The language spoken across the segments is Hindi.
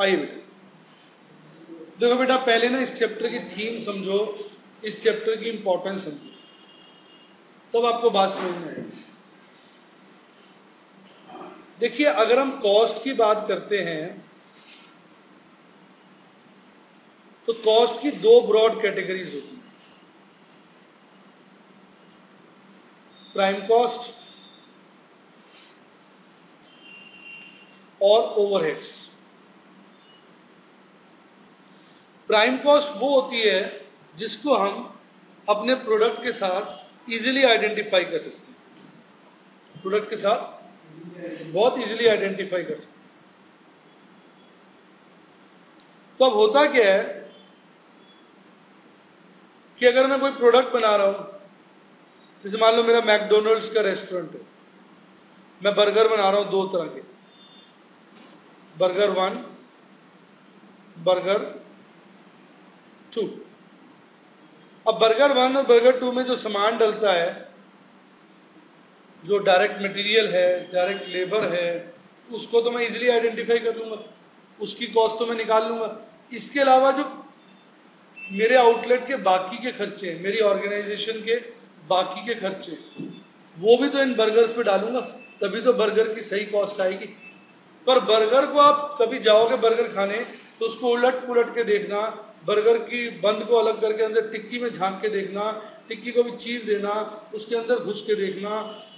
आइए बेटा, देखो बेटा पहले ना इस चैप्टर की थीम समझो, इस चैप्टर की इंपॉर्टेंस समझो, तब आपको बात समझ में आएगी। देखिए अगर हम कॉस्ट की बात करते हैं तो कॉस्ट की दो ब्रॉड कैटेगरीज होती हैं, प्राइम कॉस्ट और ओवरहेड्स। प्राइम कॉस्ट वो होती है जिसको हम अपने प्रोडक्ट के साथ इजीली आइडेंटिफाई कर सकते हैं, प्रोडक्ट के साथ बहुत इजीली आइडेंटिफाई कर सकते हैं। तो अब होता क्या है कि अगर मैं कोई प्रोडक्ट बना रहा हूं, जैसे मान लो मेरा मैकडोनल्ड्स का रेस्टोरेंट है, मैं बर्गर बना रहा हूं दो तरह के, बर्गर 1, बर्गर 2। अब बर्गर 1 और बर्गर 2 में जो सामान डलता है, जो डायरेक्ट मटेरियल है, डायरेक्ट लेबर है, उसको तो मैं इजीली आइडेंटिफाई कर लूंगा, उसकी कॉस्ट तो मैं निकाल लूंगा। इसके अलावा जो मेरे आउटलेट के बाकी के खर्चे, मेरी ऑर्गेनाइजेशन के बाकी के खर्चे, वो भी तो इन बर्गर्स पे डालूंगा, तभी तो बर्गर की सही कॉस्ट आएगी। पर बर्गर को आप कभी जाओगे बर्गर खाने तो उसको उलट पुलट के देखना, बर्गर की बंद को अलग करके अंदर टिक्की में झांक के देखना, टिक्की को भी चीर देना, उसके अंदर घुस के देखना,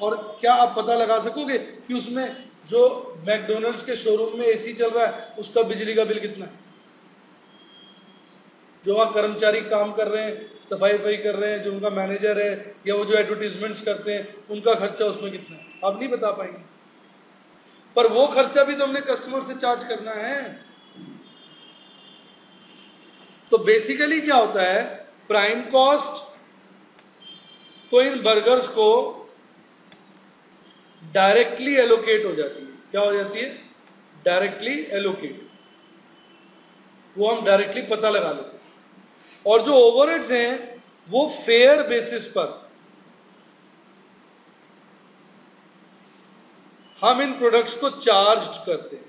और क्या आप पता लगा सकोगे कि उसमें जो मैकडोनल्ड्स के शोरूम में एसी चल रहा है उसका बिजली का बिल कितना है, जो वहाँ कर्मचारी काम कर रहे हैं, सफाई वफाई कर रहे हैं, जो उनका मैनेजर है या वो जो एडवर्टीजमेंट्स करते हैं उनका खर्चा उसमें कितना है, आप नहीं बता पाएंगे। पर वो खर्चा भी तो हमने कस्टमर से चार्ज करना है। तो बेसिकली क्या होता है, प्राइम कॉस्ट तो इन बर्गर्स को डायरेक्टली एलोकेट हो जाती है। क्या हो जाती है? डायरेक्टली एलोकेट, वो हम डायरेक्टली पता लगा लेते हैं। और जो ओवरहेड्स हैं वो फेयर बेसिस पर हम इन प्रोडक्ट्स को चार्ज करते हैं।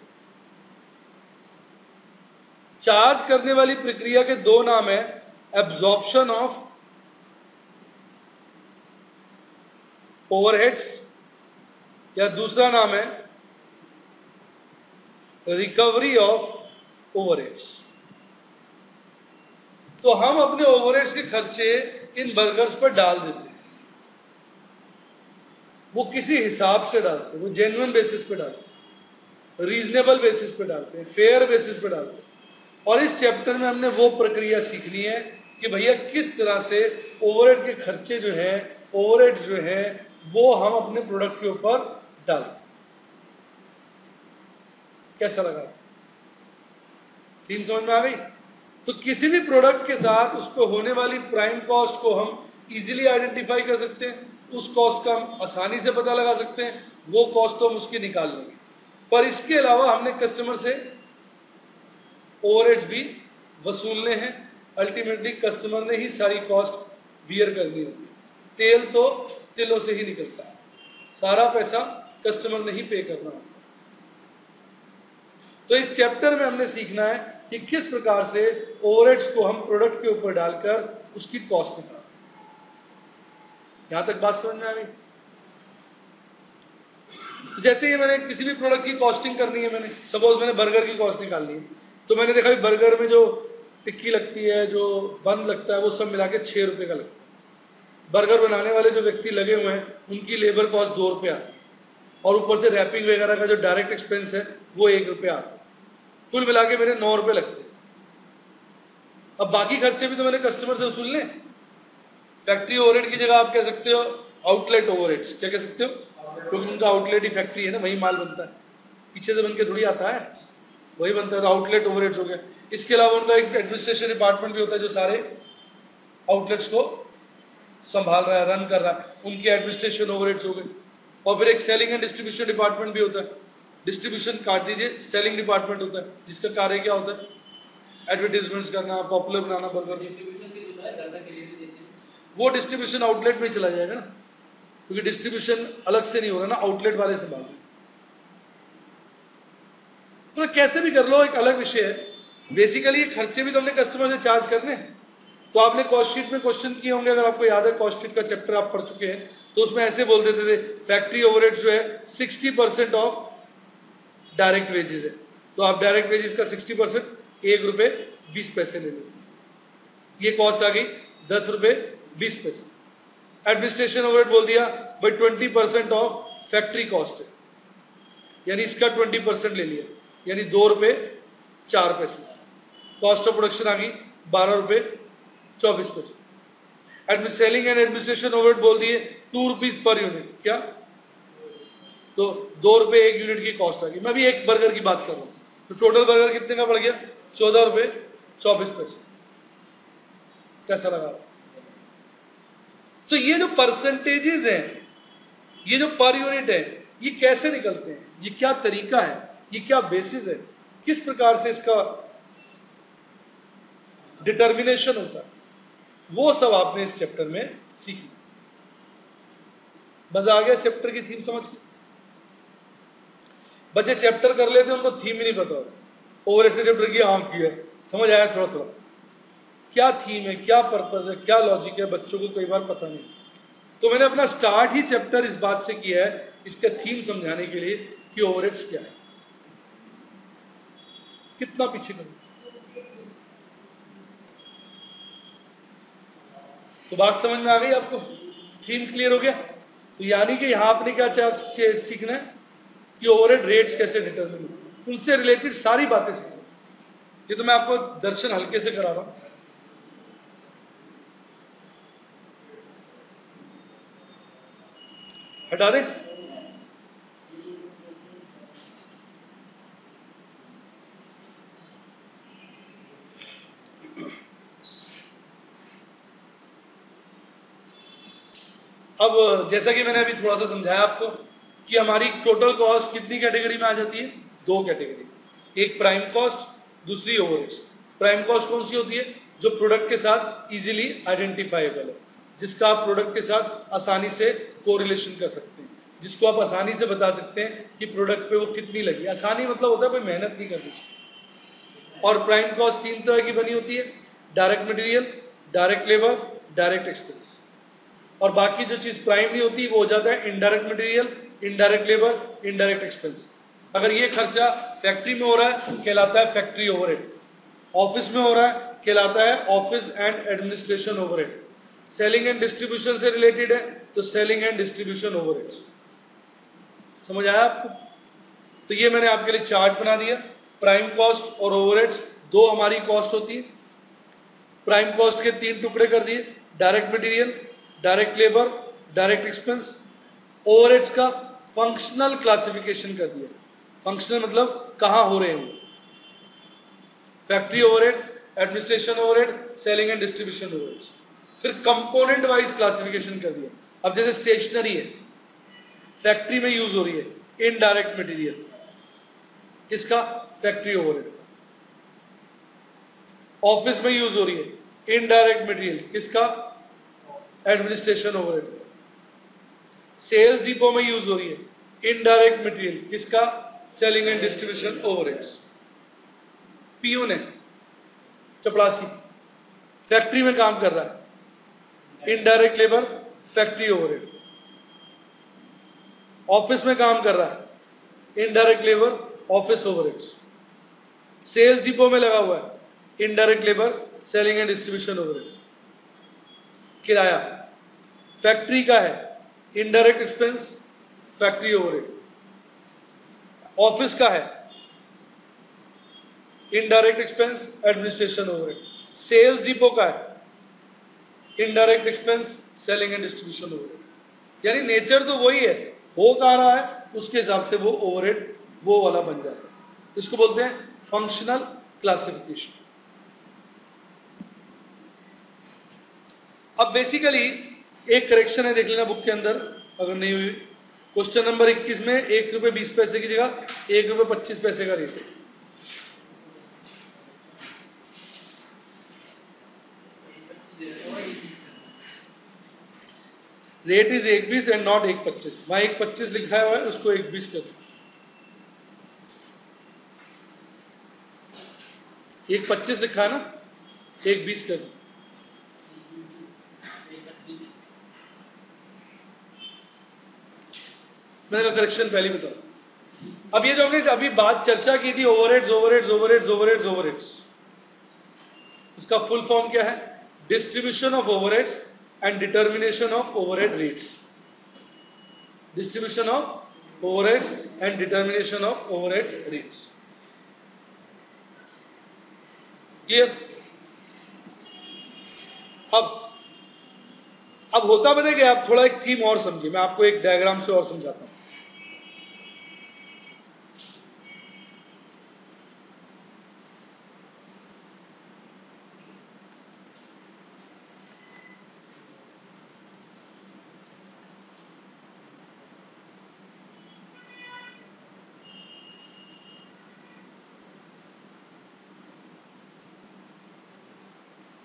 चार्ज करने वाली प्रक्रिया के दो नाम है, एब्जॉर्प्शन ऑफ ओवरहेड्स, या दूसरा नाम है रिकवरी ऑफ ओवरहेड्स। तो हम अपने ओवरहेड्स के खर्चे इन बर्गर्स पर डाल देते हैं, वो किसी हिसाब से डालते हैं, वो जेन्युइन बेसिस पे डालते हैं, रीजनेबल बेसिस पे डालते हैं, फेयर बेसिस पे डालते हैं। और इस चैप्टर में हमने वो प्रक्रिया सीखनी है कि भैया किस तरह से ओवरहेड के खर्चे जो है, ओवरहेड्स जो है, वो हम अपने प्रोडक्ट के ऊपर डालते हैं। कैसा लगा? थीम समझ में आ गई? तो किसी भी प्रोडक्ट के साथ उस पर होने वाली प्राइम कॉस्ट को हम इजीली आइडेंटिफाई कर सकते हैं, उस कॉस्ट का हम आसानी से पता लगा सकते हैं, वो कॉस्ट तो हम उसकी निकाल लेंगे। पर इसके अलावा हमने कस्टमर से ओवरहेड्स भी वसूलने हैं। अल्टीमेटली कस्टमर ने ही सारी कॉस्ट बियर करनी होती है। तेल तो तिलों से ही निकलता है, सारा पैसा कस्टमर ने ही पे करना होता है। तो इस चैप्टर में हमने सीखना है कि किस प्रकार से ओवरहेड्स को हम प्रोडक्ट के ऊपर डालकर उसकी कॉस्ट निकालते हैं। यहां तक बात समझ में आ गई? तो जैसे ही मैंने किसी भी प्रोडक्ट की कॉस्टिंग करनी है, मैंने सपोज मैंने बर्गर की कॉस्ट निकालनी है, तो मैंने देखा कि बर्गर में जो टिक्की लगती है, जो बन लगता है, वो सब मिला के 6 रुपये का लगता है। बर्गर बनाने वाले जो व्यक्ति लगे हुए हैं उनकी लेबर कॉस्ट 2 रुपये आती है, और ऊपर से रैपिंग वगैरह का जो डायरेक्ट एक्सपेंस है वो 1 रुपये आता है। कुल मिला के मेरे 9 रुपये लगते हैं। अब बाकी खर्चे भी तो मैंने कस्टमर से वसूलने। फैक्ट्री ओवरहेड की जगह आप कह सकते हो आउटलेट ओवरहेड्स। क्या कह सकते हो? क्योंकि उनका आउटलेट ही फैक्ट्री है ना, वही माल बनता है, पीछे से बन के थोड़ी आता है, वही बनता है, तो आउटलेट ओवरहेड्स हो गया। इसके अलावा उनका एक एडमिनिस्ट्रेशन डिपार्टमेंट भी होता है जो सारे आउटलेट्स को संभाल रहा है, रन कर रहा है, उनके एडमिनिस्ट्रेशन ओवरहेड्स हो गए। और फिर एक सेलिंग एंड डिस्ट्रीब्यूशन डिपार्टमेंट भी होता है। डिस्ट्रीब्यूशन काट दीजिए, सेलिंग डिपार्टमेंट होता है जिसका कार्य क्या होता है? एडवर्टीजमेंट्स करना, पॉपुलर बनाना बर्गर। वो डिस्ट्रीब्यूशन आउटलेट में चला जाएगा ना, क्योंकि डिस्ट्रीब्यूशन अलग से नहीं हो रहा ना, आउटलेट वाले संभाल रहे। तो कैसे भी कर लो, एक अलग विषय है। बेसिकली ये खर्चे भी तो हमने कस्टमर से चार्ज करने। तो आपने कॉस्ट शीट में क्वेश्चन किए होंगे, अगर आपको याद है कॉस्ट शीट का चैप्टर आप पढ़ चुके हैं, तो उसमें ऐसे बोल देते थे फैक्ट्री ओवरहेड जो है 60% ऑफ डायरेक्ट वेजेस है। तो आप डायरेक्ट वेजेस का 60% ₹1.20 ले लो, ये कॉस्ट आ गई ₹10.20। एडमिनिस्ट्रेशन ओवरहेड बोल दिया भाई 20% ऑफ फैक्ट्री कॉस्ट है, यानी इसका 20% ले लिया, यानी ₹2.04। कॉस्ट ऑफ प्रोडक्शन आ गई ₹12.24। सेलिंग एंड एडमिनिस्ट्रेशन ओवरहेड बोल दिए ₹2 पर यूनिट, क्या तो ₹2 एक यूनिट की कॉस्ट आ गई। मैं भी एक बर्गर की बात कर रहा हूं, तो टोटल बर्गर कितने का पड़ गया ₹14.24। कैसा लगा? तो ये जो परसेंटेजेस हैं, ये जो पर यूनिट है, ये कैसे निकलते हैं, ये क्या तरीका है, ये क्या बेसिस है, किस प्रकार से इसका डिटर्मिनेशन होता है, वो सब आपने इस चैप्टर में सीखी। मजा आ गया चैप्टर की थीम समझ के? बच्चे चैप्टर कर लेते हैं, उनको थीम ही नहीं पता होता। ओवरहेड्स के चैप्टर की आम की है, समझ आया थोड़ा थोड़ा, क्या थीम है, क्या पर्पस है, क्या लॉजिक है, बच्चों को कई बार पता नहीं। तो मैंने अपना स्टार्ट ही चैप्टर इस बात से किया है, इसका थीम समझाने के लिए कि ओवरहेड्स क्या है। कितना पीछे करूं? तो बात समझ में आ गई आपको? थीम क्लियर हो गया? तो यानी कि यहां आपने क्या सीखना है कि ओवरहेड रेट्स कैसे डिटरमिन होते हैं, उनसे रिलेटेड सारी बातें सीखना। ये तो मैं आपको दर्शन हल्के से करा रहा हूं। हटा दें? अब जैसा कि मैंने अभी थोड़ा सा समझाया आपको कि हमारी टोटल कॉस्ट कितनी कैटेगरी में आ जाती है? 2 कैटेगरी, एक प्राइम कॉस्ट, दूसरी ओवरहेड्स। प्राइम कॉस्ट कौन सी होती है? जो प्रोडक्ट के साथ इजीली आइडेंटिफाइबल है, जिसका आप प्रोडक्ट के साथ आसानी से कोरिलेशन कर सकते हैं, जिसको आप आसानी से बता सकते हैं कि प्रोडक्ट पे वो कितनी लगी। आसानी मतलब होता है कोई मेहनत नहीं करनी चाहिए। और प्राइम कॉस्ट 3 तरह की बनी होती है, direct material, direct labour, direct expense. और बाकी जो चीज प्राइम नहीं होती वो हो जाता है indirect material, indirect labour, indirect expense. अगर ये खर्चा फैक्ट्री में हो रहा है कहलाता है फैक्ट्री ओवरहेड, ऑफिस में हो रहा है कहलाता है office and administration overhead, selling and distribution से रिलेटेड है तो सेलिंग एंड डिस्ट्रीब्यूशन ओवरहेड्स। समझ आया आपको? तो ये मैंने आपके लिए चार्ट बना दिया। प्राइम कॉस्ट और ओवरहेड्स 2 हमारी कॉस्ट होती है। प्राइम कॉस्ट के 3 टुकड़े कर दिए, direct material, direct labour, direct expense. Overheads का फंक्शनल क्लासिफिकेशन कर दिया। फंक्शनल मतलब कहां हो रहे हैं, factory overhead, administration overhead, selling and distribution overheads. फिर कंपोनेंट वाइज क्लासिफिकेशन कर दिया। अब जैसे स्टेशनरी है, फैक्ट्री में यूज हो रही है, इनडायरेक्ट मटेरियल, किसका? Factory overhead. ऑफिस में यूज हो रही है, इनडायरेक्ट मटेरियल, किसका? Administration overhead. सेल्स डिपो में यूज हो रही है, इनडायरेक्ट मटेरियल, किसका? Selling and distribution overheads. Peon है, चपड़ासी, फैक्ट्री में काम कर रहा है, indirect labour, factory overhead. Office में काम कर रहा है, indirect labour, office overheads. Sales depot में लगा हुआ है, indirect labour, selling and distribution overhead. किराया फैक्ट्री का है, indirect expense, factory overhead. Office का है, indirect expense, administration overhead. Sales depot का है, indirect expense, selling and distribution overhead. यानी नेचर तो वही है, हो कहा रहा है उसके हिसाब से वो ओवरहेड वो वाला बन जाता है। इसको बोलते हैं फंक्शनल क्लासिफिकेशन। अब बेसिकली एक करेक्शन है, देख लेना बुक के अंदर अगर नहीं हुई। क्वेश्चन नंबर 21 में ₹1.20 की जगह ₹1.25 का रेट है। Rate is 1.20 and not 1.25। वहां 1.25 लिखा हुआ है, उसको 1.20 कर दो। एक 25 लिखा है ना, एक 20 कर दो। मैंने कहा करेक्शन पहले बताओ। अब ये जो हमने अभी बात चर्चा की थी overheads overheads overheads overheads overheads, इसका फुल फॉर्म क्या है? Distribution of overheads and determination of overhead rates. Distribution of overheads and determination of overhead rates. Clear? अब होता पता क्या, आप थोड़ा एक थीम और समझिए, मैं आपको एक डायग्राम से और समझाता हूं।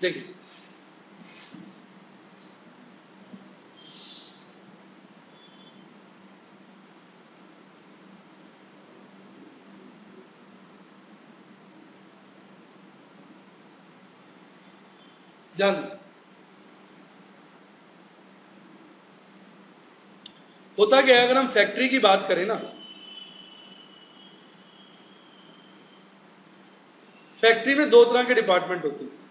देखिए, ध्यान दीजिए, होता क्या है, अगर हम फैक्ट्री की बात करें ना, फैक्ट्री में दो तरह के डिपार्टमेंट होते हैं।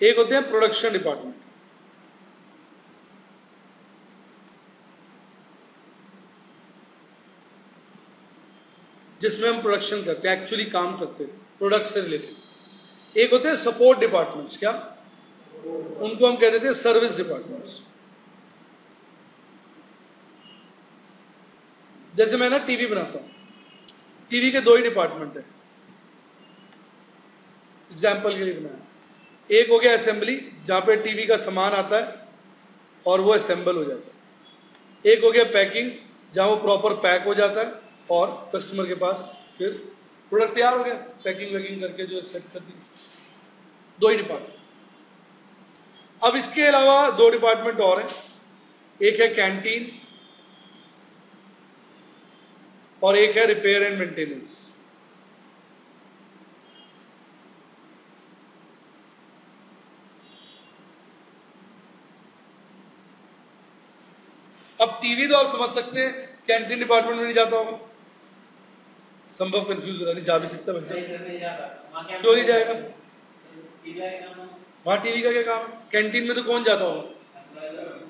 एक होते हैं प्रोडक्शन डिपार्टमेंट, जिसमें हम प्रोडक्शन करते हैं, एक्चुअली काम करते हैं प्रोडक्ट से रिलेटेड। एक होते हैं सपोर्ट डिपार्टमेंट्स, क्या उनको हम कह देते हैं सर्विस डिपार्टमेंट्स। जैसे मैं ना टीवी बनाता हूं, टीवी के दो ही डिपार्टमेंट है, एग्जाम्पल के लिए बनाया। एक हो गया असेंबली, जहां पे टीवी का सामान आता है और वो असेंबल हो जाता है। एक हो गया पैकिंग, जहां वो प्रॉपर पैक हो जाता है और कस्टमर के पास फिर प्रोडक्ट तैयार हो गया, पैकिंग वैकिंग करके जो सेट कर दी। दो ही डिपार्टमेंट। अब इसके अलावा दो डिपार्टमेंट और हैं, एक है कैंटीन और एक है रिपेयर एंड मेंटेनेंस। अब टीवी तो आप समझ सकते हैं कैंटीन डिपार्टमेंट में नहीं जाता होगा, संभव कंफ्यूज हो रहा, नहीं जा भी सकता वैसे। क्यों नहीं जाएगा? वहां टीवी का क्या काम है? कैंटीन में तो कौन जाता होगा?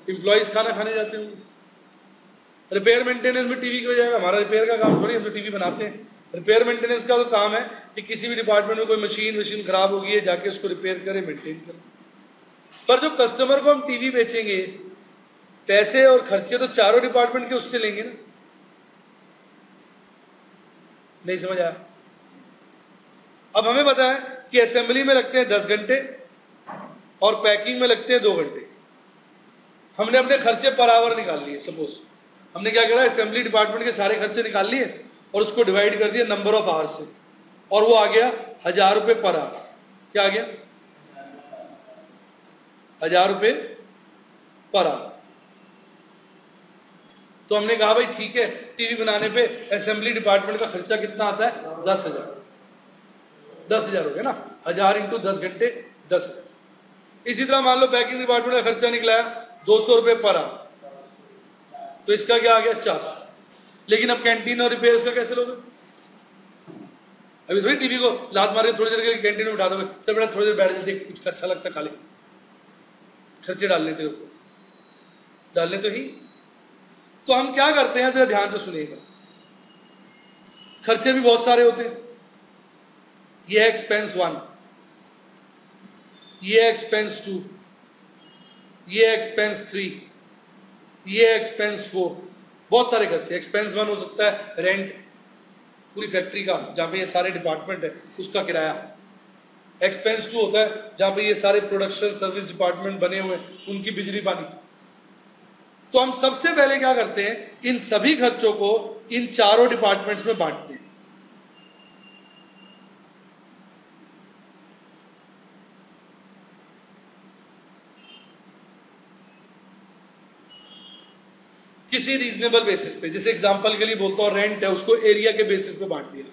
एम्प्लॉइज खाना खाने जाते होंगे। रिपेयर मेंटेनेंस में टीवी क्यों जाएगा? हमारा रिपेयर का काम थोड़ी, हम तो टीवी बनाते हैं। रिपेयर मेंटेनेंस का तो काम है कि किसी भी डिपार्टमेंट में कोई मशीन खराब होगी है, जाके उसको रिपेयर करे, मेंटेन करे। पर जो कस्टमर को हम टीवी बेचेंगे, पैसे और खर्चे तो चारों डिपार्टमेंट के उससे लेंगे ना। नहीं समझ आया? अब हमें पता है कि असेंबली में लगते हैं 10 घंटे और पैकिंग में लगते हैं 2 घंटे। हमने अपने खर्चे पर आवर निकाल लिए। सपोज हमने क्या करा, असेंबली डिपार्टमेंट के सारे खर्चे निकाल लिए और उसको डिवाइड कर दिया नंबर ऑफ आवर से, और वो आ गया 1000 रुपये पर आवर। क्या आ गया? 1000 रुपये पर आवर। तो हमने कहा भाई ठीक है, टीवी बनाने पे असेंबली डिपार्टमेंट का खर्चा कितना आता है? 10,000। 10,000 हो गया ना, 1000 इंटू 10 घंटे 10,000। इसी तरह मान लो पैकिंग डिपार्टमेंट का खर्चा निकला 200 रुपये पर आवर, तो इसका क्या आ गया? 400। लेकिन अब कैंटीन और रिपेयर्स का कैसे लोगे? अभी थोड़ी टीवी को लात मार के थोड़ी देर के लिए कैंटीन में उठा दोगे, चल बेटा थोड़ी देर बैठ जाते, कुछ अच्छा लगता खा ले। खर्चे डालने तेरे को, डालने तो ही। तो हम क्या करते हैं, जरा ध्यान से सुनिएगा। खर्चे भी बहुत सारे होते हैं। ये है एक्सपेंस 1, ये है एक्सपेंस 2, ये है एक्सपेंस 3, ये है एक्सपेंस 4। बहुत सारे खर्चे। एक्सपेंस 1 हो सकता है रेंट, पूरी फैक्ट्री का जहां पे ये सारे डिपार्टमेंट है उसका किराया। एक्सपेंस 2 होता है जहां पे ये सारे प्रोडक्शन सर्विस डिपार्टमेंट बने हुए हैं, उनकी बिजली पानी। तो हम सबसे पहले क्या करते हैं, इन सभी खर्चों को इन चारों डिपार्टमेंट्स में बांटते हैं। किसी रीजनेबल बेसिस पे, जैसे एग्जांपल के लिए बोलता हूं रेंट है, उसको एरिया के बेसिस पे बांट दिया।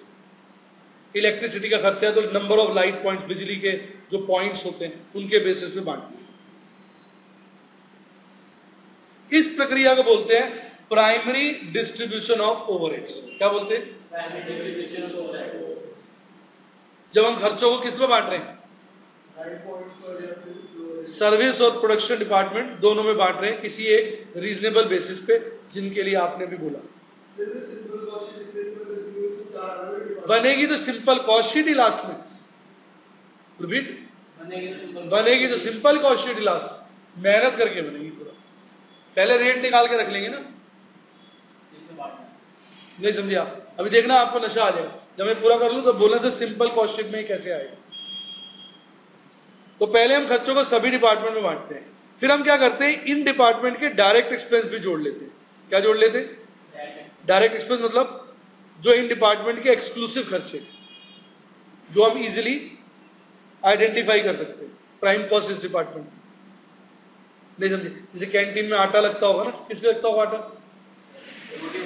इलेक्ट्रिसिटी का खर्चा है तो नंबर ऑफ लाइट पॉइंट्स, बिजली के जो पॉइंट्स होते हैं उनके बेसिस पे बांट दिया। इस प्रक्रिया को बोलते हैं प्राइमरी डिस्ट्रीब्यूशन ऑफ ओवरहेड्स। क्या बोलते हैं? जब हम खर्चों को किस में बांट रहे हैं? सर्विस और प्रोडक्शन डिपार्टमेंट दोनों में बांट रहे हैं किसी एक रीजनेबल बेसिस पे, जिनके लिए आपने भी बोला बनेगी तो सिंपल कॉस्ट शीट ही लास्ट में। रिपीट, बनेगी तो सिंपल कॉस्ट शीट ही लास्ट में, मेहनत करके बनेगी। थोड़ा पहले रेट निकाल के रख लेंगे ना, नहीं समझे आप? अभी देखना आपको नशा आ जाएगा। जब मैं पूरा कर लूं तो बोलने से सिंपल कॉस्ट शीट में कैसे आएगा। तो पहले हम खर्चों को सभी डिपार्टमेंट में बांटते हैं, फिर हम क्या करते हैं, इन डिपार्टमेंट के डायरेक्ट एक्सपेंस भी जोड़ लेते हैं। क्या जोड़ लेते हैं? डायरेक्ट एक्सपेंस मतलब जो इन डिपार्टमेंट के एक्सक्लूसिव खर्चे, जो हम इजीली आइडेंटिफाई कर सकते हैं। प्राइम कॉस्ट इस डिपार्टमेंट, नहीं समझे? जैसे कैंटीन में आटा लगता होगा ना, किसलिए लगता होगा आटा?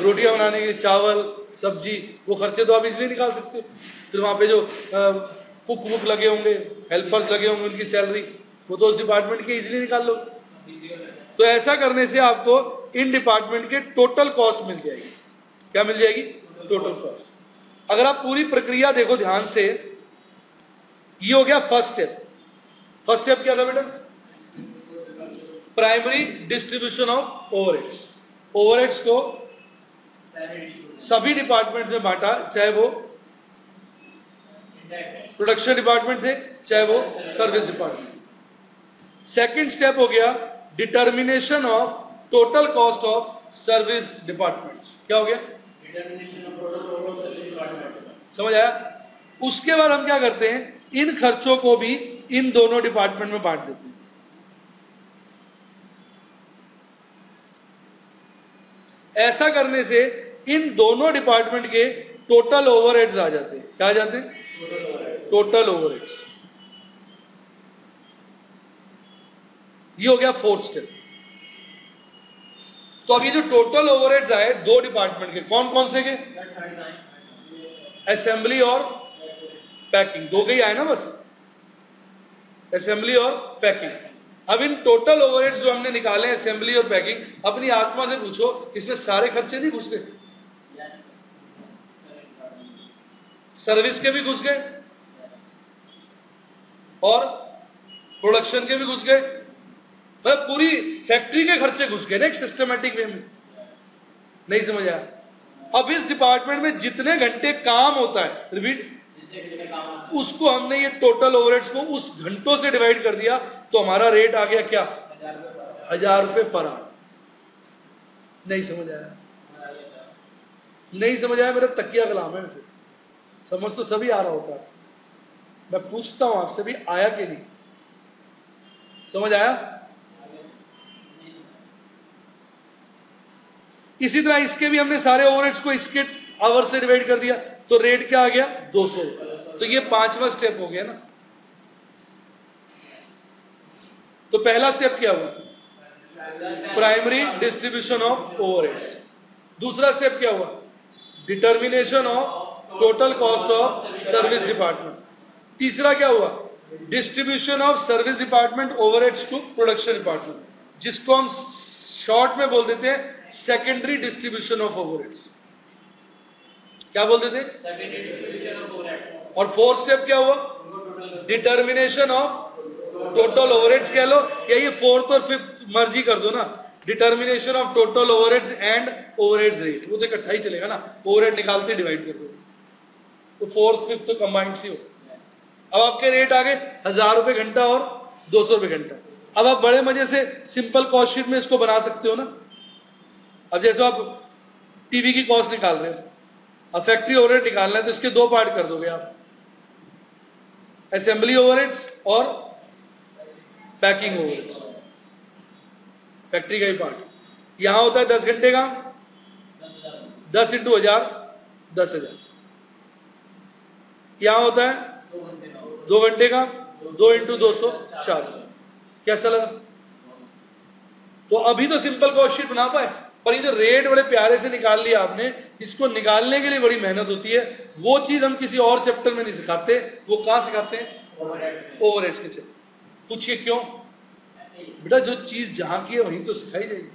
रोटियां बनाने के लिए, चावल सब्जी, वो खर्चे तो आप इजीली निकाल सकते हो। फिर वहां पे जो कुक वुक लगे होंगे, हेल्पर्स लगे होंगे, उनकी सैलरी वो तो उस डिपार्टमेंट के इजीली निकाल लो। तो ऐसा करने से आपको इन डिपार्टमेंट के टोटल कॉस्ट मिल जाएगी। क्या मिल जाएगी? Total cost. अगर आप पूरी प्रक्रिया देखो ध्यान से, ये हो गया फर्स्ट स्टेप। फर्स्ट स्टेप क्या था बेटा? Primary distribution of overheads. Overheads को सभी डिपार्टमेंट में बांटा, चाहे वो प्रोडक्शन डिपार्टमेंट थे, चाहे वो सर्विस डिपार्टमेंट। सेकंड स्टेप हो गया determination of total cost of service department. क्या हो गया? Determination of total cost of service department. समझ आया? उसके बाद हम क्या करते हैं, इन खर्चों को भी इन दोनों डिपार्टमेंट में बांट देते हैं। ऐसा करने से इन दोनों डिपार्टमेंट के टोटल ओवरहेड्स आ जाते हैं। क्या आ जाते हैं? Total overheads. ये हो गया फोर्थ स्टेप। तो अब ये जो टोटल ओवरहेड्स आए दो डिपार्टमेंट के, कौन कौन से के? असेंबली और पैकिंग, दो के ही आए ना बस, असेंबली और पैकिंग। अब इन टोटल ओवरहेड्स जो हमने निकाले असेंबली और पैकिंग, अपनी आत्मा से पूछो इसमें सारे खर्चे नहीं घुस गए? सर्विस के भी घुस गए और प्रोडक्शन के भी घुस गए, मतलब पूरी फैक्ट्री के खर्चे घुस गए ना एक सिस्टमेटिक वे में। नहीं समझ आया? अब इस डिपार्टमेंट में जितने घंटे काम होता है, रिपीट, उसको हमने ये टोटल ओवरहेड्स को उस घंटों से डिवाइड कर दिया, तो हमारा रेट आ गया क्या? 1000 रुपए पर आवर। नहीं समझ आया? नहीं समझ आया? मेरा तकिया कलाम है वैसे, समझ तो सभी आ रहा होता है। मैं पूछता हूं आपसे भी, आया कि नहीं? समझ आया? इसी तरह इसके भी हमने सारे ओवरहेड्स को इसके आवर से डिवाइड कर दिया, तो रेट क्या आ गया? 200। तो ये पांचवा स्टेप हो गया ना। तो पहला स्टेप क्या हुआ? Primary distribution of overheads. दूसरा स्टेप क्या हुआ? Determination of total cost of service department. तीसरा क्या हुआ? Distribution of service department overheads to production department, जिसको हम शॉर्ट में बोल देते हैं सेकेंडरी डिस्ट्रीब्यूशन ऑफ ओवरहेड्स। क्या बोल देते हैं? Secondary distribution of overheads. और फोर्थ स्टेप क्या हुआ? डिटर्मिनेशन ऑफ टोटल ओवरहेड्स कह लो, या ये फोर्थ और फिफ्थ मर्जी कर दो ना, determination of total overheads and overheads rate, वो तो इकट्ठा ही चलेगा ना, ओवरहेड निकालते डिवाइड कर दो, तो फोर्थ फिफ्थ तो कंबाइंड सी हो। अब आपके रेट आ गए 1000 रुपए घंटा और 200 रुपए घंटा। अब आप बड़े मजे से सिंपल कॉस्ट शीट में इसको बना सकते हो ना। अब जैसे आप टीवी की कॉस्ट निकाल रहे हो, अब फैक्ट्री ओवरहेड निकालना है, तो इसके दो पार्ट कर दोगे आप, असेंबली ओवरहेड्स और पैकिंग ओवरहेड्स। फैक्ट्री का ही पार्ट यहां होता है 10 घंटे का, 10 × 1000 10,000। यहां होता है 2 घंटे का, 2 × 200 400। कैसा लगा? तो अभी तो सिंपल कॉस्ट शीट बना पाए, पर ये जो रेट बड़े प्यारे से निकाल लिया आपने, इसको निकालने के लिए बड़ी मेहनत होती है। वो चीज हम किसी और चैप्टर में नहीं सिखाते। वो कहाँ सिखाते हैं? ओवरहेड्स के चैप्टर। पूछिए क्यों? बेटा जो चीज जहां की है वहीं तो सिखाई जाएगी।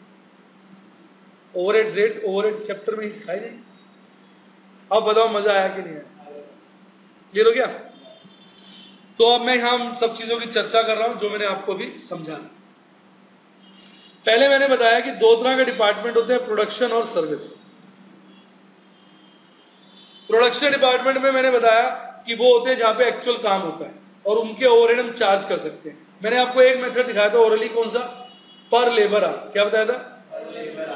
ओवरहेड्स रेट ओवरहेड चैप्टर में ही सिखाई जाएगी। अब बताओ मजा आया कि नहीं आया? क्लियर हो गया? तो अब मैं यहां सब चीजों की चर्चा कर रहा हूं जो मैंने आपको भी समझा। पहले मैंने बताया कि दो तरह के डिपार्टमेंट होते हैं, प्रोडक्शन और सर्विस। प्रोडक्शन डिपार्टमेंट में मैंने बताया कि वो होते हैं जहां पे एक्चुअल काम होता है और उनके ओवरहेड हम चार्ज कर सकते हैं। मैंने आपको एक मेथड दिखाया था ओरली, कौन सा? पर लेबर आर। क्या बताया था?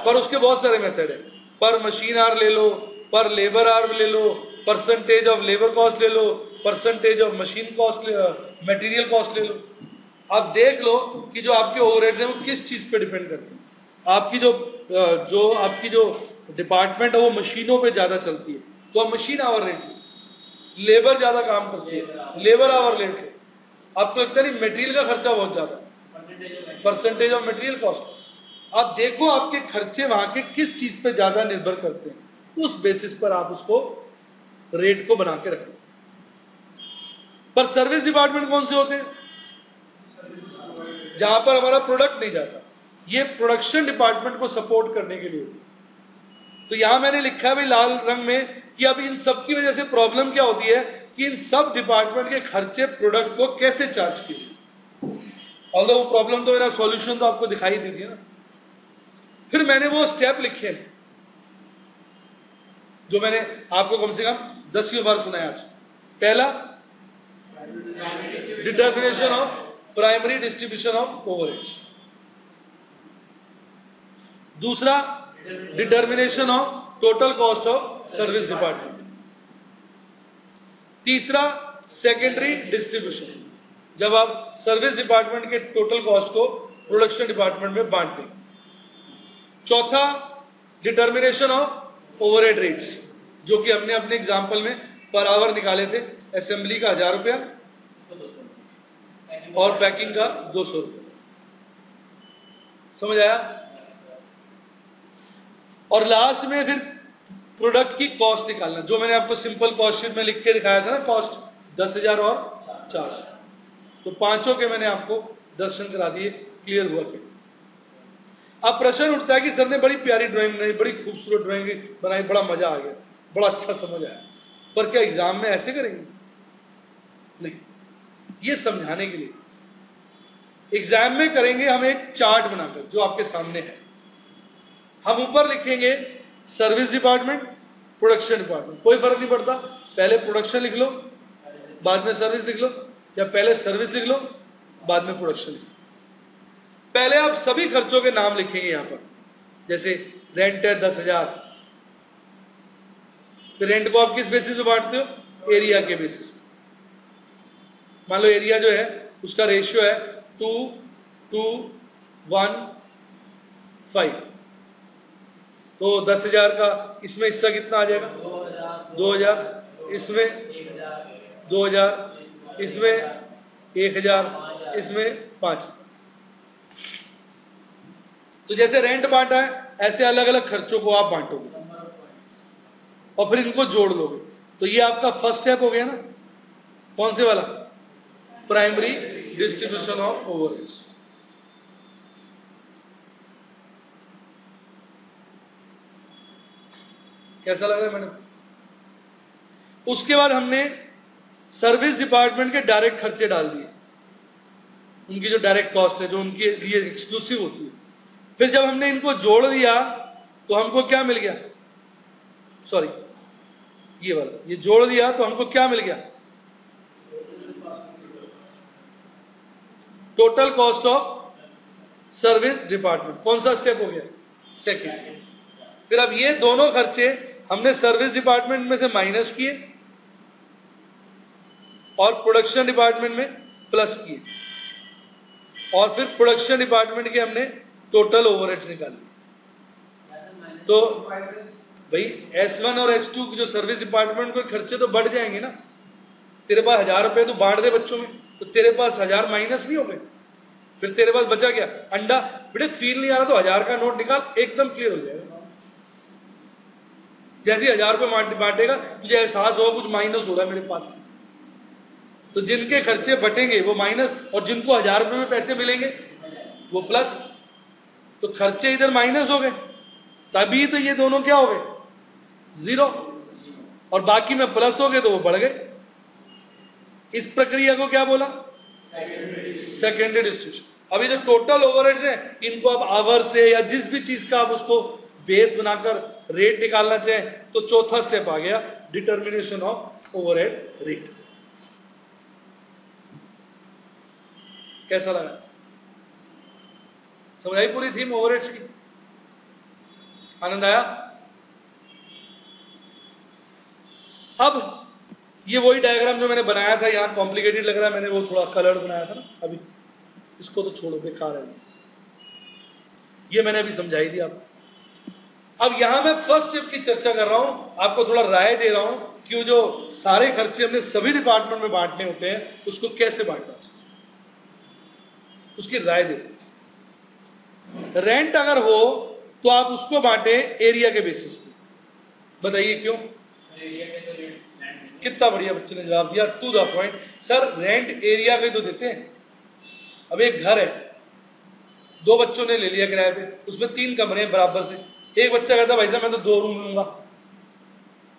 पर उसके बहुत सारे मेथड है। पर मशीन आर ले लो, पर लेबर आर ले लो, परसेंटेज ऑफ लेबर कॉस्ट ले लो, percentage of machine cost, material cost ले लो। आप देख लो कि जो आपके ओवरहेड्स हैं वो किस चीज पे डिपेंड करते हैं। आपकी आपकी जो डिपार्टमेंट है वो मशीनों पे ज्यादा चलती है तो आप मशीन आवर रेट लो। लेबर ज्यादा काम करती है, लेबर आवर रेट लो। आपको लगता नहीं मटेरियल का खर्चा बहुत ज्यादा, परसेंटेज ऑफ मटेरियल कॉस्ट। आप देखो आपके खर्चे वहां के किस चीज पे ज्यादा निर्भर करते हैं, उस बेसिस पर आप उसको रेट को बना के रखो। पर सर्विस डिपार्टमेंट कौन से होते हैं? जहां पर हमारा प्रोडक्ट नहीं जाता। ये प्रोडक्शन डिपार्टमेंट को सपोर्ट करने के लिए होती है। तो यहां मैंने लिखा है भाई लाल रंग में कि अब इन सब की वजह से प्रॉब्लम क्या होती है कि इन सब डिपार्टमेंट के खर्चे प्रोडक्ट को कैसे चार्ज किए। ऑल्दो वो प्रॉब्लम तो मेरा सॉल्यूशन तो आपको दिखाई दे दिया ना। फिर मैंने वो स्टेप लिखे जो मैंने आपको कम से कम 10 बार सुनाया आज। पहला, determination of primary distribution of overheads. दूसरा, determination of total cost of service department. तीसरा, सेकेंडरी डिस्ट्रीब्यूशन, जब आप सर्विस डिपार्टमेंट के टोटल कॉस्ट को प्रोडक्शन डिपार्टमेंट में बांट दें। चौथा, डिटर्मिनेशन ऑफ ओवरहेड रेट्स, जो कि हमने अपने एग्जाम्पल में पर आवर निकाले थे। असेंबली का 1000 रुपया और पैकिंग का 200 रुपया। समझ आया? और लास्ट में फिर प्रोडक्ट की कॉस्ट निकालना, जो मैंने आपको सिंपल कॉस्ट शीट में लिख के दिखाया था ना, कॉस्ट 10,000 और 400। तो पांचों के मैंने आपको दर्शन करा दिए। क्लियर हुआ कि अब प्रश्न उठता है कि सर ने बड़ी प्यारी ड्राइंग बनाई, बड़ी खूबसूरत ड्राइंग बनाई, बड़ा मजा आ गया, बड़ा अच्छा समझ आया, पर क्या एग्जाम में ऐसे करेंगे? नहीं, ये समझाने के लिए। एग्जाम में करेंगे हम एक चार्ट बनाकर जो आपके सामने है। हम ऊपर लिखेंगे सर्विस डिपार्टमेंट, प्रोडक्शन डिपार्टमेंट, कोई फर्क नहीं पड़ता। पहले प्रोडक्शन लिख लो, बाद में सर्विस लिख लो, या पहले सर्विस लिख लो, बाद में प्रोडक्शन लिख लो। पहले आप सभी खर्चों के नाम लिखेंगे यहां पर। जैसे रेंट है 10,000, फिर रेंट को आप किस बेसिस पे बांटते हो? एरिया के बेसिस पे। मान लो एरिया जो है उसका रेशियो है 2:1:5, तो 10,000 का इसमें हिस्सा कितना आ जाएगा? 2,000, इसमें 2,000, इसमें 1,000, इसमें 5,000। तो जैसे रेंट बांटा है ऐसे अलग अलग खर्चों को आप बांटोगे और फिर इनको जोड़ लोगे। तो ये आपका फर्स्ट स्टेप हो गया ना। कौन से वाला? Primary distribution of overheads. कैसा लग रहा है मैडम? उसके बाद हमने सर्विस डिपार्टमेंट के डायरेक्ट खर्चे डाल दिए, उनकी जो डायरेक्ट कॉस्ट है जो उनके लिए एक्सक्लूसिव होती है। फिर जब हमने इनको जोड़ दिया तो हमको क्या मिल गया? सॉरी, ये वाला, ये जोड़ दिया तो हमको क्या मिल गया? Total cost of service department. कौन सा स्टेप हो गया? सेकेंड। फिर अब ये दोनों खर्चे हमने सर्विस डिपार्टमेंट में से माइनस किए और प्रोडक्शन डिपार्टमेंट में प्लस किए, और फिर प्रोडक्शन डिपार्टमेंट के हमने टोटल ओवरहेड्स निकाल लिए। तो भाई S1 और S2 जो सर्विस डिपार्टमेंट के खर्चे तो बढ़ जाएंगे ना। तेरे पास 1,000 रुपए तो बांट दे बच्चों में, तो तेरे पास 1,000 माइनस नहीं हो गए? फिर तेरे पास बचा क्या? अंडा। बेटे फील नहीं आ रहा तो 1000 का नोट निकाल, एकदम क्लियर हो जाएगा। जैसे 1000 रुपये बांटेगा तुझे एहसास होगा कुछ माइनस हो रहा है मेरे पास से। तो जिनके खर्चे बटेंगे वो माइनस, और जिनको 1000 रुपये में पैसे मिलेंगे वो प्लस। तो खर्चे इधर माइनस हो गए, तभी तो ये दोनों क्या हो गए? जीरो। और बाकी में प्लस हो गए तो वो बढ़ गए। इस प्रक्रिया को क्या बोला? Secondary distribution. अभी जो टोटल ओवरहेड्स है इनको आप आवर से या जिस भी चीज का आप उसको बेस बनाकर रेट निकालना चाहें तो चौथा स्टेप आ गया, डिटर्मिनेशन ऑफ ओवरहेड रेट। कैसा लगा? समझ आई पूरी थीम ओवरहेड्स की? आनंद आया? अब ये वही डायग्राम जो मैंने बनाया था, यहां कॉम्प्लिकेटेड लग रहा है, मैंने वो थोड़ा कलर्ड बनाया था ना अभी, इसको तो छोड़ो, बेकार है ये, मैंने अभी समझाई थी आपको। अब यहां मैं फर्स्ट स्टेप की चर्चा कर रहा हूं, आपको थोड़ा राय दे रहा हूं कि जो सारे खर्चे हमने सभी डिपार्टमेंट में बांटने होते हैं उसको कैसे बांटना चाहिए, उसकी राय दे। रेंट अगर हो तो आप उसको बांटे एरिया के बेसिस पे। बताइए क्यों? कितना बढ़िया बच्चे ने जवाब दिया, to the point. Sir rent area के तो देते हैं। अब एक घर है, 2 बच्चों ने ले लिया किराए पे, उसमें 3 कमरे हैं बराबर से। एक बच्चा कहता भाई साहब मैं तो 2 रूम लूंगा,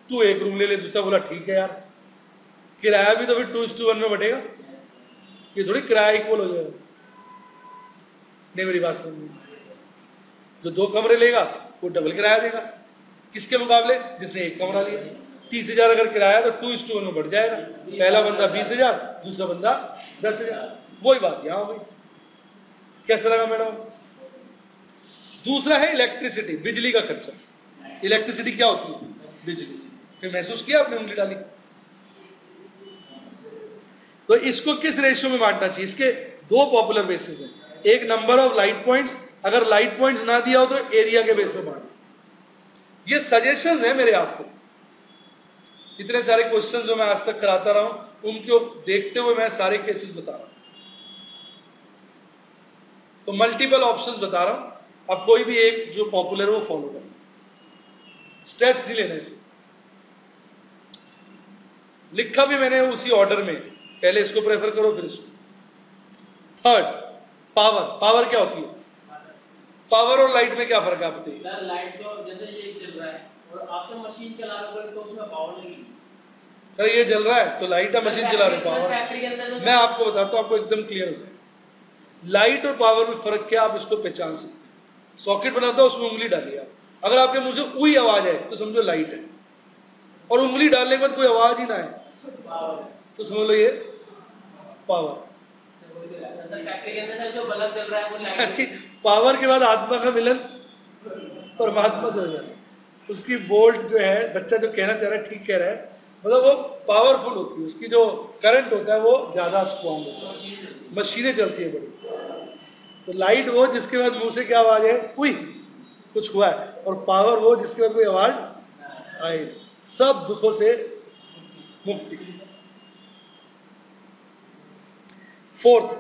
तू 1 रूम ले ले। दूसरा बोला ठीक है यार, किराया भी तो फिर 2:1 में बटेगा, ये थोड़ी किराया इक्वल हो जाएगा। नहीं मेरी बात समझ, जो 2 कमरे लेगा वो डबल किराया देगा, किसके मुकाबले? जिसने 1 कमरा लिया। 30,000 अगर किराया तो 2:1 में बढ़ जाएगा, पहला बंदा 20,000, दूसरा बंदा 10,000। वही बात यहां हो गई। कैसा लगा मैडम? दूसरा है इलेक्ट्रिसिटी, बिजली का खर्चा। इलेक्ट्रिसिटी क्या होती है? बिजली। फिर महसूस किया आपने उंगली डाली? तो इसको किस रेशियो में बांटना चाहिए? इसके 2 पॉपुलर बेसिस हैं, एक नंबर ऑफ लाइट पॉइंट्स, अगर लाइट पॉइंट्स ना दिया हो तो एरिया के बेस पे बांट। ये सजेशंस है मेरे आपको। इतने सारे क्वेश्चंस जो मैं आज तक कराता रहा हूं उनको देखते हुए मैं सारे केसेस बता रहा हूं, तो मल्टीपल ऑप्शंस बता रहा हूं। अब कोई भी एक जो पॉपुलर है वो फॉलो करना, स्ट्रेस नहीं लेना इसको। लिखा भी मैंने उसी ऑर्डर में, पहले इसको प्रेफर करो फिर इसको। Third, power. पावर क्या होती है? पावर और लाइट में क्या फर्क है आप बताइए? सर लाइट तो जैसे ये चल रहा है और आपसे मशीन चला रहे हो तो उसमें पावर लगेगी। अरे ये जल रहा है तो लाइट है, मशीन चला रहे पावर। मैं आपको बताता हूं, आपको एकदम क्लियर हो जाए। लाइट और पावर में फर्क क्या, आप इसको पहचान सकते हैं। सॉकेट बनाता हो, उसमें उंगली डालिए आप, अगर आपके मुंह से उई आवाज है तो समझो लाइट है, और उंगली डालने के बाद कोई आवाज ही ना है तो समझ लो ये पावर। फैक्ट्री के अंदर जो बल्ब जल रहा है वो लाइट। पावर के बाद आत्मा का मिलन परमात्मा से हो जाता है। उसकी वोल्ट जो है, बच्चा जो कहना चाह रहा है ठीक कह रहा है, मतलब वो पावरफुल होती है, उसकी जो करंट होता है वो ज्यादा स्ट्रॉन्ग होता है, मशीनें चलती है बड़ी। तो लाइट वो जिसके बाद मुंह से क्या आवाज है, उई कुछ हुआ है, और पावर वो जिसके बाद कोई आवाज आई, सब दुखों से मुक्ति। फोर्थ,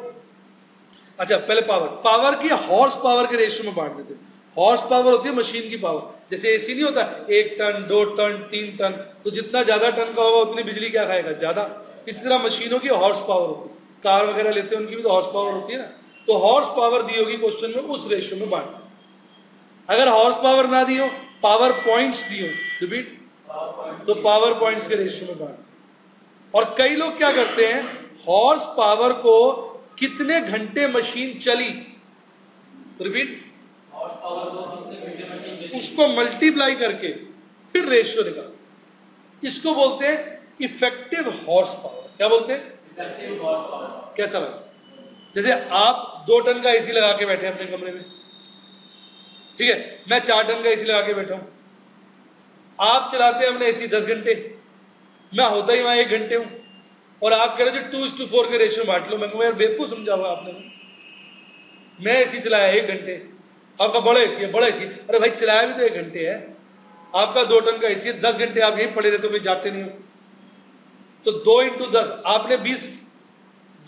अच्छा पहले पावर की हॉर्स पावर के रेशियो में बांट देते हैं। हॉर्स पावर होती है मशीन की पावर, जैसे एसी नहीं होता 1 टन 2 टन 3 टन, तो जितना ज्यादा टन का होगा उतनी बिजली क्या खाएगा, ज्यादा। इसी तरह मशीनों की हॉर्स पावर होती है, कार वगैरह लेते हैं उनकी भी तो हॉर्स पावर होती है ना, तो हॉर्स पावर दी होगी क्वेश्चन में, उस रेशियो में बांटते। अगर हॉर्स पावर ना दी हो, पावर पॉइंट्स दी हो, रिपीट, तो पावर पॉइंट्स के रेशियो में बांटते। और कई लोग क्या करते हैं, हॉर्स पावर को कितने घंटे मशीन चली, रिपीट, उसको मल्टीप्लाई करके फिर रेशियो निकालते। इसको बोलते हैं इफेक्टिव हॉर्स पावर। क्या बोलते हैं? Effective horse power. कैसा लगा? जैसे आप 2 टन का एसी लगा के बैठे अपने कमरे में, ठीक है, मैं 4 टन का एसी लगा के बैठा हूं। आप चलाते हैं अपने एसी 10 घंटे, मैं होता ही वहां 1 घंटे हूं, और आप कह रहे हो 2:4 के रेशियो बांट लो। मैं कहूँ यार बेवकूफ समझा हुआ आपने, मैं एसी चलाया 1 घंटे, आपका बड़ा एसी है, बड़ा एसी, अरे भाई चलाया भी तो 1 घंटे है, आपका 2 टन का एसी है, 10 घंटे आप यहीं पड़े रहते हो, जाते नहीं हो, तो 2 × 10, आपने 20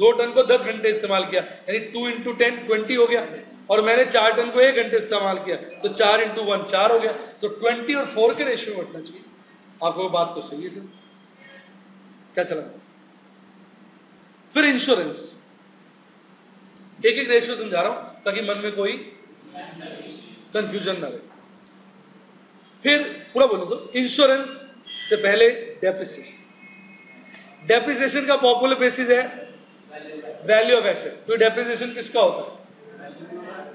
2 टन को 10 घंटे इस्तेमाल किया, यानी 2 × 10 20 हो गया, और मैंने 4 टन को 1 घंटे इस्तेमाल किया, तो 4 × 1 4 हो गया। तो 20 और 4 के रेशियो में बटना चाहिए। आपको बात तो सही है सर, कैसा लगा? फिर इंश्योरेंस, एक एक रेशियो समझा रहा हूं ताकि मन में कोई कंफ्यूजन ना रहे। फिर पूरा बोलो तो इंश्योरेंस से पहले डेप्रिसिएशन। डेप्रिसिएशन का पॉपुलर बेसिस है वैल्यू ऑफ एसेट। तो डेप्रिसिएशन किसका होता है?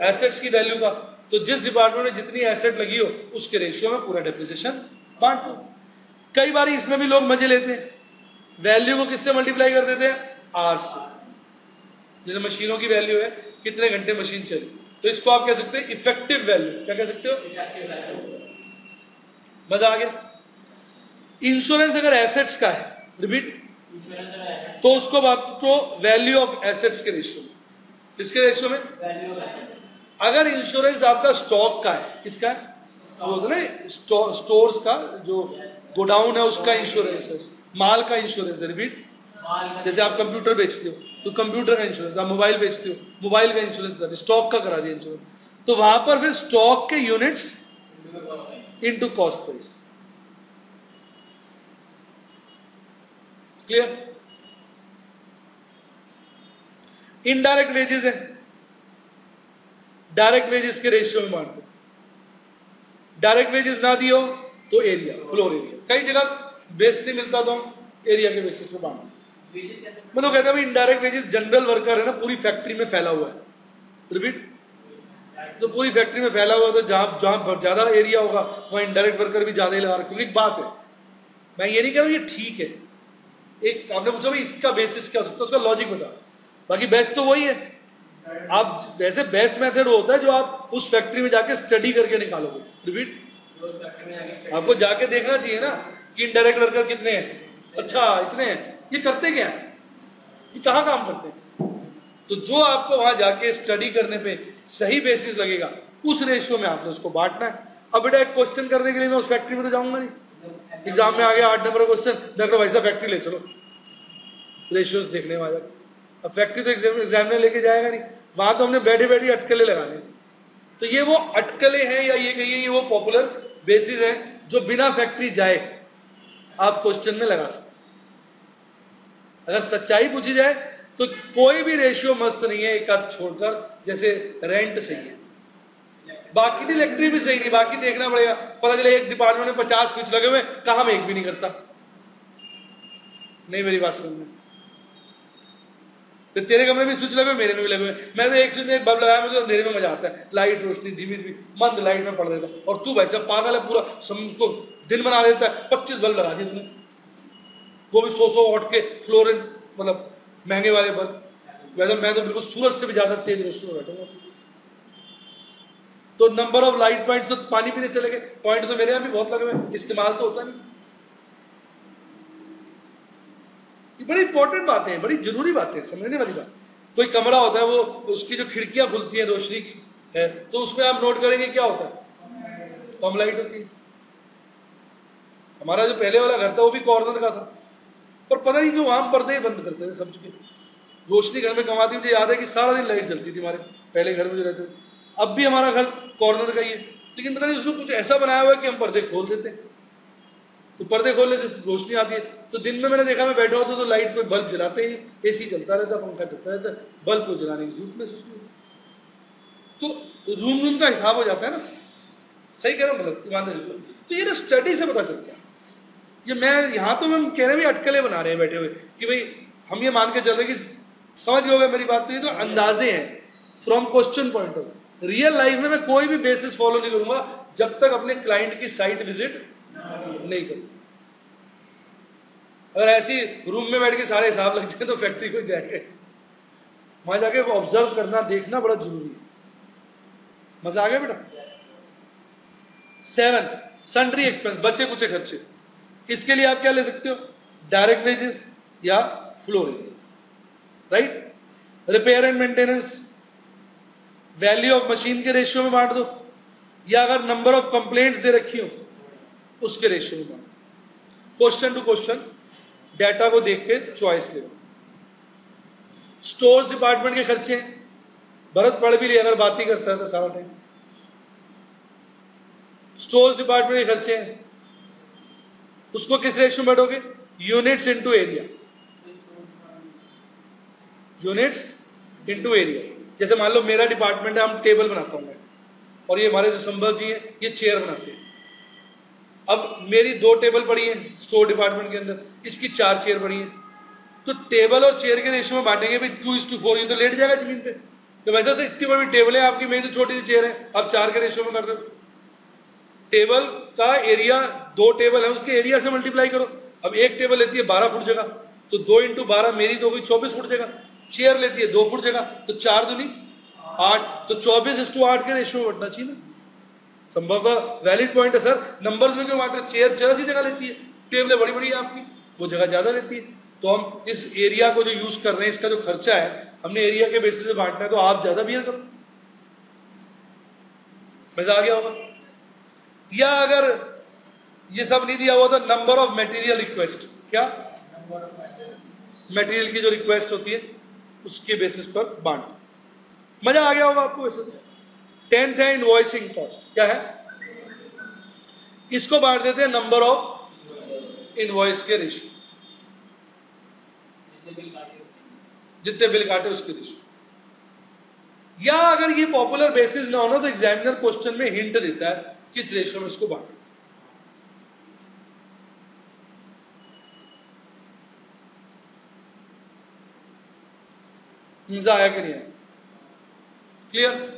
एसेट्स की वैल्यू का। तो जिस डिपार्टमेंट में जितनी एसेट लगी हो उसके रेशियो में पूरा डेप्रिसिएशन बांट दो। कई बार इसमें भी लोग मजे लेते हैं, वैल्यू को किससे मल्टीप्लाई कर देते हैं? आर से। जैसे मशीनों की वैल्यू है कितने घंटे मशीन चली, तो इसको आप कह सकते हैं इफेक्टिव वैल्यू। क्या कह सकते हो? मजा आ गया? इंश्योरेंस अगर एसेट्स का है, रिपीट, तो उसको बात तो वैल्यू ऑफ एसेट्स के रेशियो में। किसके रेशियो में? अगर इंश्योरेंस आपका स्टॉक का है, किसका है? वो होता है ना स्टोर्स का, जो गोडाउन है उसका इंश्योरेंस है, माल का इंश्योरेंस है। रिपीट, जैसे आप कंप्यूटर बेचते हो तो कंप्यूटर का इंश्योरेंस, आप मोबाइल बेचते हो मोबाइल का इंश्योरेंस करा दिया, स्टॉक का करा दिया इंश्योरेंस, तो वहां पर फिर स्टॉक के units into cost price. Clear? Indirect wages है, डायरेक्ट वेजेस के रेशियो में बांट दो। डायरेक्ट वेजेस ना दियो तो एरिया, फ्लोर एरिया। कई जगह बेस नहीं मिलता तो हम एरिया के बेसिस पे बांट दो। मतलब कहते हैं इनडायरेक्ट वेजेस जनरल वर्कर है ना, पूरी फैक्ट्री में फैला हुआ है। रिपीट, तो पूरी फैक्ट्री में फैला हुआ है, तो जहां ज्यादा एरिया होगा वहां इनडायरेक्ट वर्कर भी ज्यादा ही लगा रहे। क्योंकि बात है, मैं ये नहीं कह रहा हूं ये ठीक है, एक आपने पूछा भाई इसका बेसिस क्या हो सकता है, उसका लॉजिक बता। बाकी बेस्ट तो वही है। आप वैसे बेस्ट मेथड होता है जो आप उस फैक्ट्री में जाके स्टडी करके निकालोगे। रिपीट, आपको जाके देखना चाहिए ना कि इनडायरेक्ट वर्कर कितने हैं, अच्छा इतने हैं, ये करते क्या है, ये कहाँ काम करते हैं। तो जो आपको वहां जाके स्टडी करने पे सही बेसिस लगेगा उस रेशियो में आपने उसको बांटना है। अब बेटा एक क्वेश्चन करने के लिए मैं उस फैक्ट्री में तो जाऊंगा नहीं, एग्जाम में आ गया 8 नंबर का क्वेश्चन, देख लो भाई साहब फैक्ट्री ले चलो, रेशियोज देखने में आ जाए। अब फैक्ट्री तो एग्जामिनर लेके जाएगा नहीं, वहां तो हमने बैठे बैठे अटकले लगाने। तो ये वो अटकले हैं या ये कहिए ये वो पॉपुलर बेसिस है जो बिना फैक्ट्री जाए आप क्वेश्चन में लगा सकते। अगर सच्चाई पूछी जाए तो कोई भी रेशियो मस्त नहीं है, एक आध छोड़कर, जैसे रेंट सही है, बाकी नहीं, इलेक्ट्रिक भी सही नहीं, बाकी देखना पड़ेगा। पता चले एक डिपार्टमेंट में 50 स्विच लगे हुए, कहा में एक भी नहीं करता। नहीं मेरी बात सुनना, तो तेरे कमरे में स्विच लगे हुए, मेरे में भी लगे हुए। मैं तो एक स्विच में एक बल्ब लगाया, मुझे अंधेरे में मजा आता है, लाइट रोशनी धीमी धीमी मंद लाइट में पड़ देता। और तू भाई साहब पागल है, पूरा को दिन बना देता है, 25 बल्ब लगा दिए तूने, वो भी 100 वाट के फ्लोरेंट, मतलब महंगे वाले बल्ब। वैसे मैं तो बिल्कुल सूरज से भी ज्यादा तेज रोशनी में बैठूंगा। तो नंबर ऑफ लाइट पॉइंट्स तो पानी पीने चले गए, पॉइंट तो मेरे यहाँ भी बहुत लगे हुए, इस्तेमाल तो होता नहीं। ये बड़ी इंपॉर्टेंट बातें हैं, बड़ी जरूरी बातें, समझने वाली बात। कोई कमरा होता है, वो उसकी जो खिड़कियां खुलती हैं रोशनी की है, तो उसमें आप नोट करेंगे क्या होता है, कम लाइट होती है। हमारा जो पहले वाला घर था वो भी कॉर्नर का था, पर पता नहीं क्यों वहां पर्दे बंद करते थे सब चुके। रोशनी घर में कमाती, मुझे याद है कि सारा दिन लाइट जलती थी हमारे पहले घर में जो रहते थे। अब भी हमारा घर कॉर्नर का ही है, लेकिन पता नहीं उसमें कुछ ऐसा बनाया हुआ है कि हम पर्दे खोल देते हैं, तो पर्दे खोलने से रोशनी आती है। तो दिन में मैंने देखा, मैं बैठा होता तो लाइट कोई बल्ब जलाते ही, एसी चलता रहता, पंखा चलता रहता, बल्ब को जलाने की जरूरत महसूस नहीं होती। तो रूम का हिसाब हो जाता है ना, सही कह रहा हूँ गलत ईमानदारी से? तो ये ना स्टडी से पता चलता है। ये मैं यहाँ तो हम कह रहे हैं अटकलें बना रहे हैं बैठे हुए कि भाई हम ये मान के चल रहे कि समझ गए मेरी बात। तो ये तो अंदाजे हैं from question point of. Real life में मैं कोई भी बेसिस फॉलो नहीं करूंगा जब तक अपने क्लाइंट की साइट विजिट नहीं करूं। अगर ऐसी रूम में बैठ के सारे हिसाब लग जाए तो फैक्ट्री को जाएंगे, वहां जाके ऑब्जर्व करना देखना बड़ा जरूरी है। मजा आ गया बेटा? 7 सन्ड्री एक्सपेंस, बचे कुछ खर्चे। इसके लिए आप क्या ले सकते हो, डायरेक्ट वेजेस या floor area, right. Repair and maintenance value of machine के रेशियो में बांट दो, या अगर नंबर ऑफ कंप्लेंट्स दे रखी हो उसके रेशियो में बांट दो। क्वेश्चन टू क्वेश्चन डाटा को देख के चॉइस ले लो। स्टोर्स डिपार्टमेंट के खर्चे हैं, भरत पढ़ भी लिया अगर बात ही करता है तो सारा टाइम। स्टोर्स डिपार्टमेंट के खर्चे हैं, उसको किस रेशियो में बांटोगे? Units into area, units into area. जैसे मान लो मेरा डिपार्टमेंट है, हम टेबल बनाता हूं मैं, और ये हमारे जो संभव जी हैं ये चेयर बनाते हैं। अब मेरी 2 टेबल पड़ी हैं स्टोर डिपार्टमेंट के अंदर, इसकी 4 चेयर पड़ी हैं, तो टेबल और चेयर के रेशियो में बांटेंगे भाई 2:4। ये तो लेट जाएगा जमीन पे। तो वैसे तो इतनी बड़ी टेबल है आपकी, मेरी तो छोटी सी चेयर है, आप 4 के रेशियो में कर रहे हो। टेबल का एरिया, 2 टेबल है उसके एरिया से मल्टीप्लाई करो। अब एक टेबल लेती है 12 फुट जगह, तो 2 × 12 मेरी तो हो गई 24 फुट जगह। चेयर लेती है 2 फुट जगह, तो 4 दूनी 8, तो 24:8 के रेशियो में बढ़ना चाहिए ना। संभव का वैलिड पॉइंट है सर, नंबर्स में क्यों बांट रहे? चेयर जगह सी जगह लेती है, टेबलें बड़ी बड़ी है आपकी, वो जगह ज्यादा लेती है। तो हम इस एरिया को जो यूज कर रहे हैं, इसका जो खर्चा है, हमने एरिया के बेसिस पे बांटना है, तो आप ज्यादा बियर करो। मजा आ गया होगा? या अगर ये सब नहीं दिया हुआ तो नंबर ऑफ मटेरियल रिक्वेस्ट, क्या मटेरियल की जो रिक्वेस्ट होती है उसके बेसिस पर बांट। मजा आ गया होगा आपको? वैसे 10th है इनवॉइसिंग कॉस्ट, क्या है? इसको बांट देते हैं नंबर ऑफ इनवॉइस के रेशियो, जितने बिल काटे उसके रेशियो। या अगर ये पॉपुलर बेसिस ना होना तो एग्जामिनर क्वेश्चन में हिंट देता है किस रेशियो में इसको बांटो। मजा आया कि नहीं आया? क्लियर?